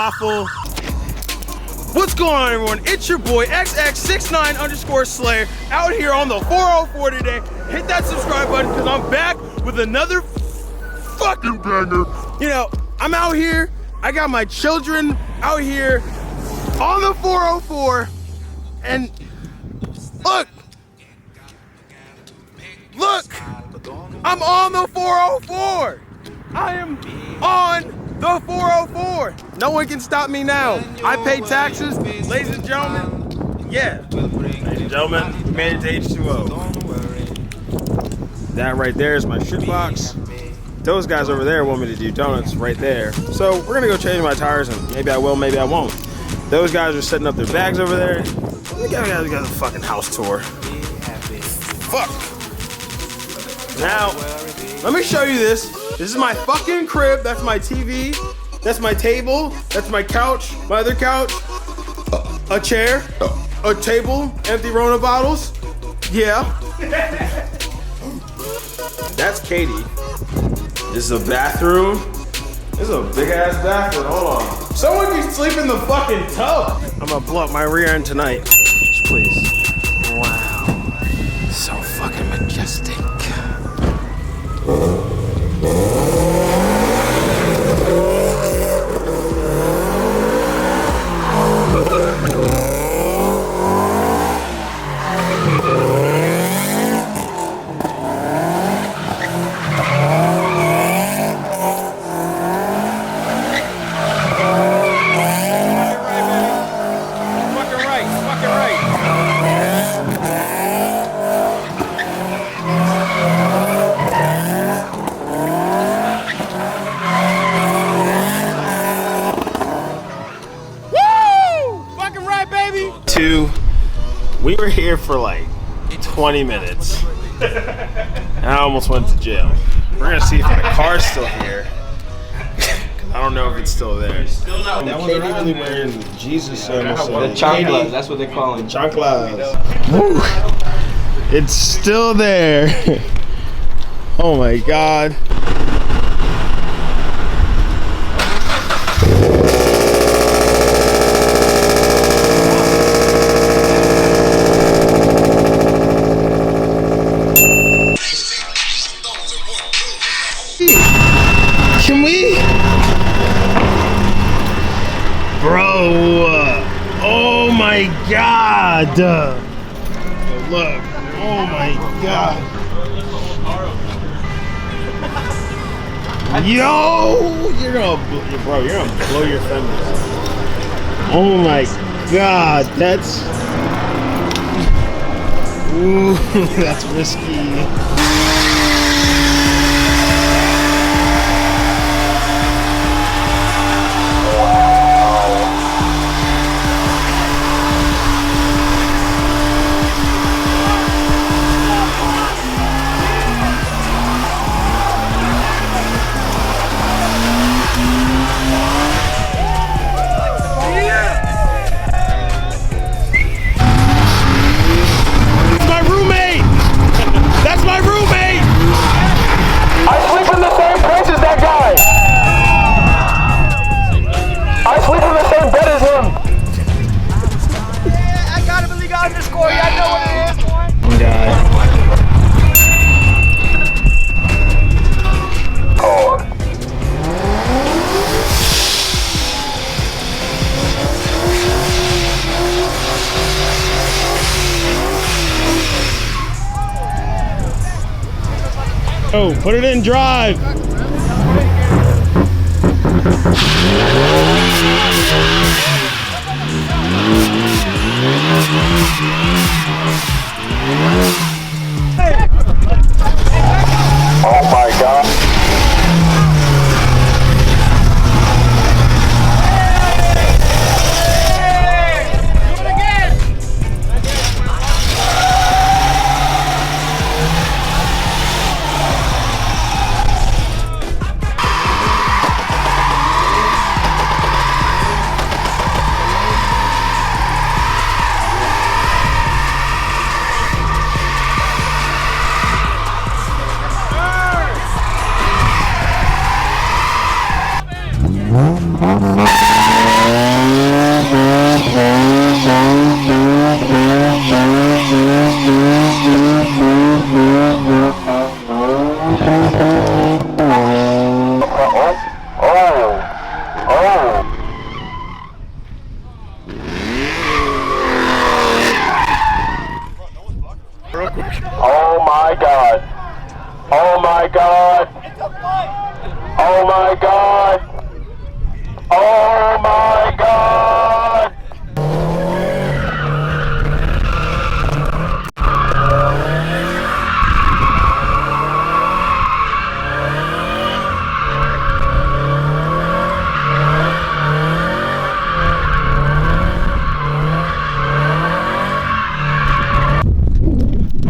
waffle. What's going on, everyone? It's your boy XX69_Slayer out here on the 404 today. Hit that subscribe button because I'm back with another fucking banger. You know, I'm out here. I got my children out here on the 404, and look, I'm on the 404. I am on the 404. No one can stop me now. I pay taxes, ladies and gentlemen. Yeah, ladies and gentlemen, we made it to H2O. That right there is my shit box. Those guys over there want me to do donuts right there. So we're gonna go change my tires, and maybe I will, maybe I won't. Those guys are setting up their bags over there. We got a fucking house tour. Fuck. Now, let me show you this. This is my fucking crib. That's my TV. That's my table. That's my couch. My other couch. A chair. A table. Empty Rona bottles. Yeah. That's Katie. This is a bathroom. This is a big ass bathroom. Hold on. Someone can sleep in the fucking tub. I'm gonna blow up my rear end tonight. Please. Wow. So fucking majestic. We were here for like 20 minutes. And I almost went to jail. We're gonna see if my car's still here. I don't know if it's still there. Still not. That one's really wearing Jesus. The chanclas, that's what they call them. Chanclas. Woo. It's still there. Oh my God. Can we? Bro, oh my God. Look, oh my God. Yo, you're gonna blow your fenders. Oh my God, that's, ooh, that's risky. Oh, put it in drive. Oh my God. God! Oh my God! Oh my God!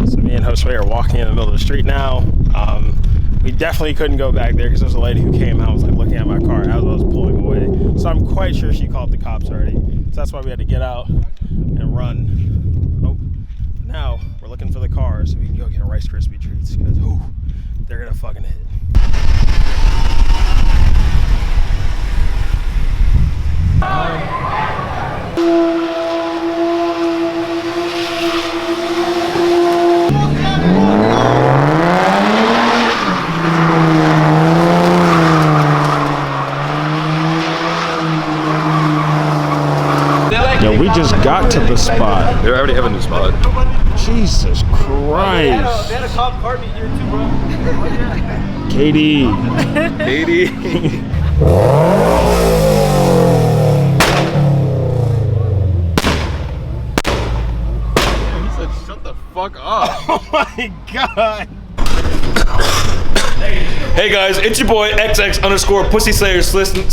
So me and Josue are walking in the middle of the street now. We definitely couldn't go back there because there's a lady who came out and was like looking at my car as I was pulling away. So I'm quite sure she called the cops already. So that's why we had to get out and run. Oh, now we're looking for the car so we can go get a Rice Krispie treats because they're gonna fucking hit. Yo, we just got to the spot. They already have a new spot. Jesus Christ. They had a cop car meet here too, bro. KD. Katie. He said, shut the fuck up. Oh my God. Hey guys, it's your boy XX_PussySlayers. Listen.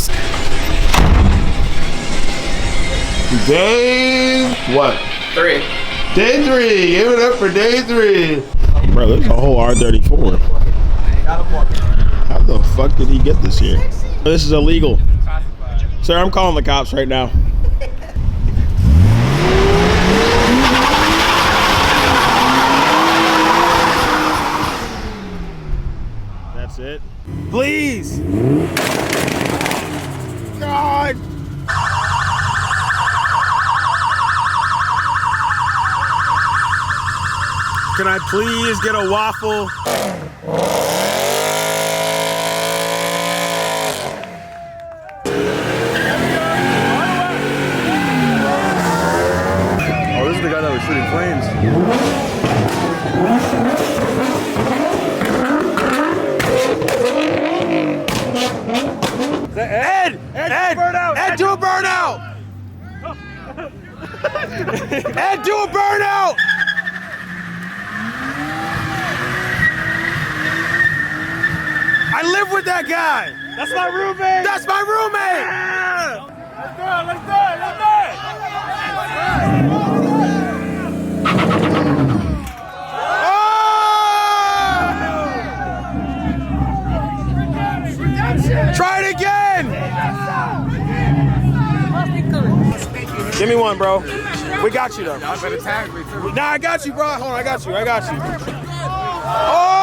Day what? 3. Day 3. Give it up for day 3. Bro, there's a whole R34. How the fuck did he get this here? This is illegal. Sir, I'm calling the cops right now. That's it. Please. God. Can I please get a waffle? Oh, this is the guy that was shooting flames. Ed! Ed, do a burnout! Ed, do a burnout! I live with that guy! That's my roommate. That's my roommate! Let's do it. Let's do it. Let's do Oh! Try it again! Give me one, bro. We got you, though. Y'all better tag me too. Nah, I got you, bro. Hold on, I got you. I got you. Oh!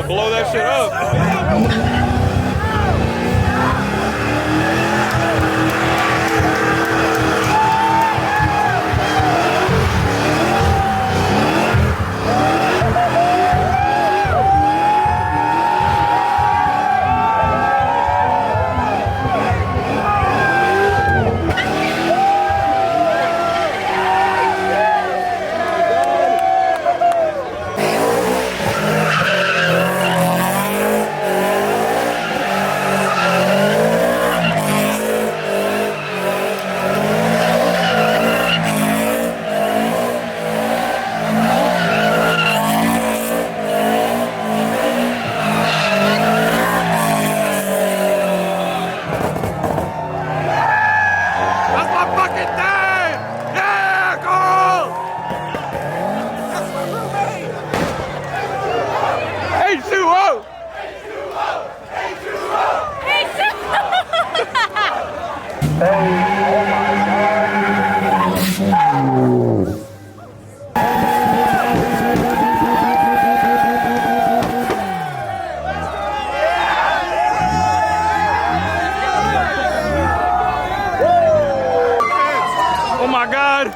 to blow that shit up. Oh my God!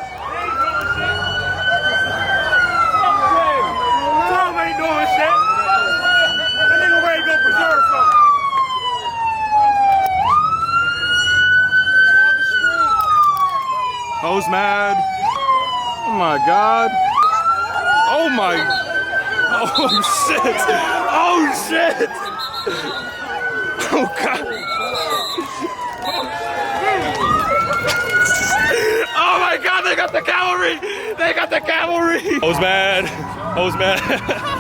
Tom ain't doing shit. That nigga ready to go preserve something. Ho's mad. Oh my God. Oh my. Oh shit. Oh shit. Oh God. Oh my God, they got the cavalry. They got the cavalry. Ho's mad. Ho's mad.